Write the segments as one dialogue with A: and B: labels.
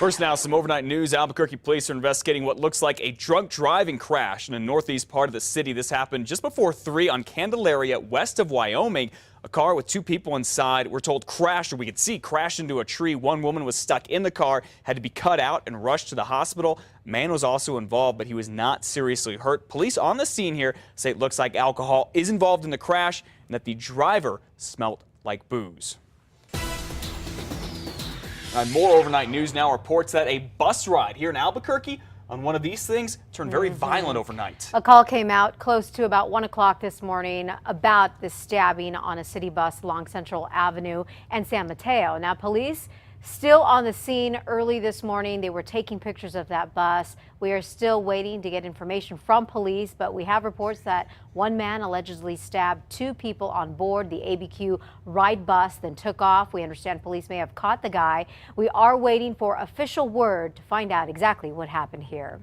A: First now, some overnight news. Albuquerque police are investigating what looks like a drunk driving crash in the northeast part of the city. This happened just before 3 on Candelaria, west of Wyoming. A car with 2 people inside, we're told, crashed, or we could see crashed into a tree. One woman was stuck in the car, had to be cut out and rushed to the hospital. Man was also involved, but he was not seriously hurt. Police on the scene here say it looks like alcohol is involved in the crash and that the driver smelled like booze. And more overnight news now reports that a bus ride here in Albuquerque on one of these things turned very violent overnight.
B: A call came out close to about 1 o'clock this morning about this stabbing on a city bus along Central Avenue and San Mateo. Now, police still on the scene early this morning. They were taking pictures of that bus. We are still waiting to get information from police, but we have reports that one man allegedly stabbed 2 people on board the ABQ ride bus, then took off. We understand police may have caught the guy. We are waiting for official word to find out exactly what happened here.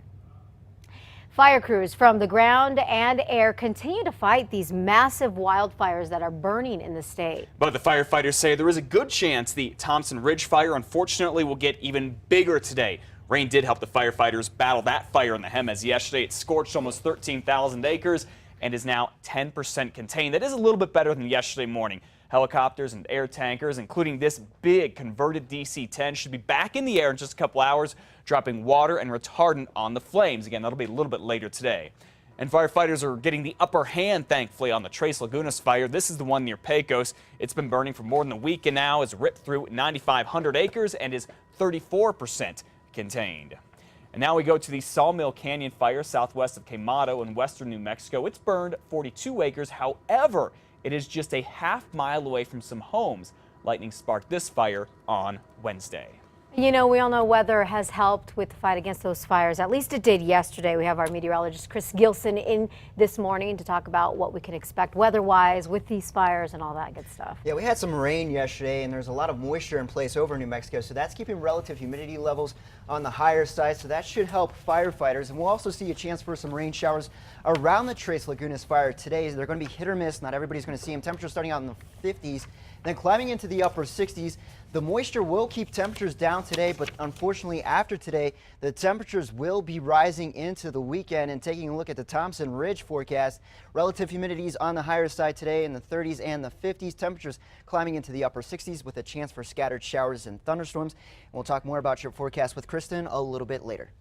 B: Fire crews from the ground and air continue to fight these massive wildfires that are burning in the state.
A: But the firefighters say there is a good chance the Thompson Ridge fire, unfortunately, will get even bigger today. Rain did help the firefighters battle that fire in the hem, as yesterday it scorched almost 13,000 acres and is now 10% contained. That is a little bit better than yesterday morning. Helicopters and air tankers, including this big converted DC-10, should be back in the air in just a couple hours, dropping water and retardant on the flames. Again, that'll be a little bit later today. And firefighters are getting the upper hand, thankfully, on the Tres Lagunas fire. This is the one near Pecos. It's been burning for more than a week and now has ripped through 9,500 acres and is 34% contained. And now we go to the Sawmill Canyon fire southwest of Quemado in western New Mexico. It's burned 42 acres. However, it is just a half-mile away from some homes. Lightning sparked this fire on Wednesday.
B: You know, we all know weather has helped with the fight against those fires. At least it did yesterday. We have our meteorologist Chris Gilson in this morning to talk about what we can expect weather-wise with these fires and all that good stuff.
C: Yeah, we had some rain yesterday, and there's a lot of moisture in place over New Mexico, so that's keeping relative humidity levels on the higher side, so that should help firefighters. And we'll also see a chance for some rain showers around the Tres Lagunas fire today. They're going to be hit or miss. Not everybody's going to see them. Temperatures starting out in the 50s, then climbing into the upper 60s. The moisture will keep temperatures down today, but unfortunately after today, the temperatures will be rising into the weekend. And taking a look at the Thompson Ridge forecast, relative humidities on the higher side today in the 30s and the 50s. Temperatures climbing into the upper 60s with a chance for scattered showers and thunderstorms. And we'll talk more about your forecast with Kristen a little bit later.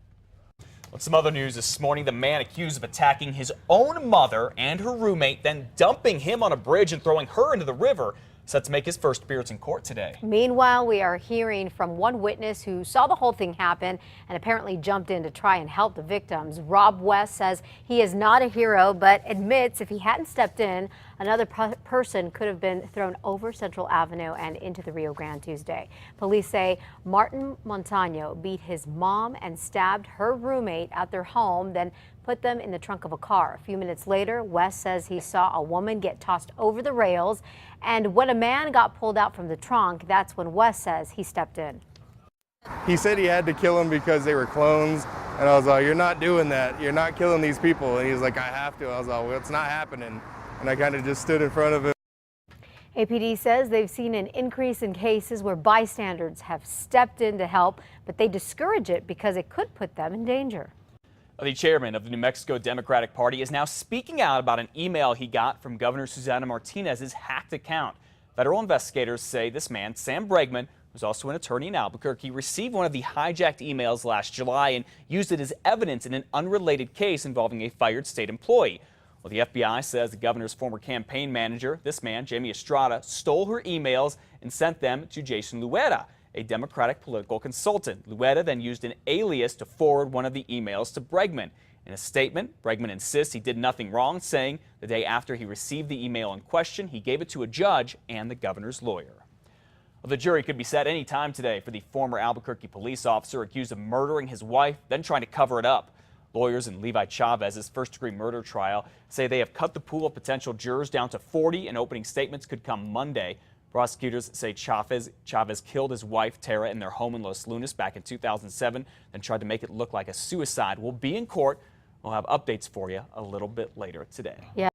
A: Well, some other news this morning. The man accused of attacking his own mother and her roommate, then dumping him on a bridge and throwing her into the river, set to make his first appearance in court today.
B: Meanwhile, we are hearing from one witness who saw the whole thing happen and apparently jumped in to try and help the victims. Rob West says he is not a hero, but admits if he hadn't stepped in, another person could have been thrown over Central Avenue and into the Rio Grande Tuesday. Police say Martin Montano beat his mom and stabbed her roommate at their home, then put them in the trunk of a car. A few minutes later, West says he saw a woman get tossed over the rails, and when a man got pulled out from the trunk, that's when West says he stepped in.
D: He said he had to kill them because they were clones, and I was like, you're not doing that. You're not killing these people. And he was like, I have to. I was like, well, it's not happening. And I kind of just stood in front of him.
B: APD says they've seen an increase in cases where bystanders have stepped in to help, but they discourage it because it could put them in danger.
A: The chairman of the New Mexico Democratic Party is now speaking out about an email he got from Governor Susana Martinez's hacked account. Federal investigators say this man, Sam Bregman, who's also an attorney in Albuquerque, received one of the hijacked emails last July and used it as evidence in an unrelated case involving a fired state employee. Well, the FBI says the governor's former campaign manager, this man, Jamie Estrada, stole her emails and sent them to Jason Luera, a Democratic political consultant. Luetta then used an alias to forward one of the emails to Bregman. In a statement, Bregman insists he did nothing wrong, saying the day after he received the email in question, he gave it to a judge and the governor's lawyer. Well, the jury could be set any time today for the former Albuquerque police officer accused of murdering his wife, then trying to cover it up. Lawyers in Levi Chavez's first-degree murder trial say they have cut the pool of potential jurors down to 40, and opening statements could come Monday. Prosecutors say Chavez killed his wife, Tara, in their home in Los Lunas back in 2007, then tried to make it look like a suicide. We'll be in court. We'll have updates for you a little bit later today.
B: Yeah.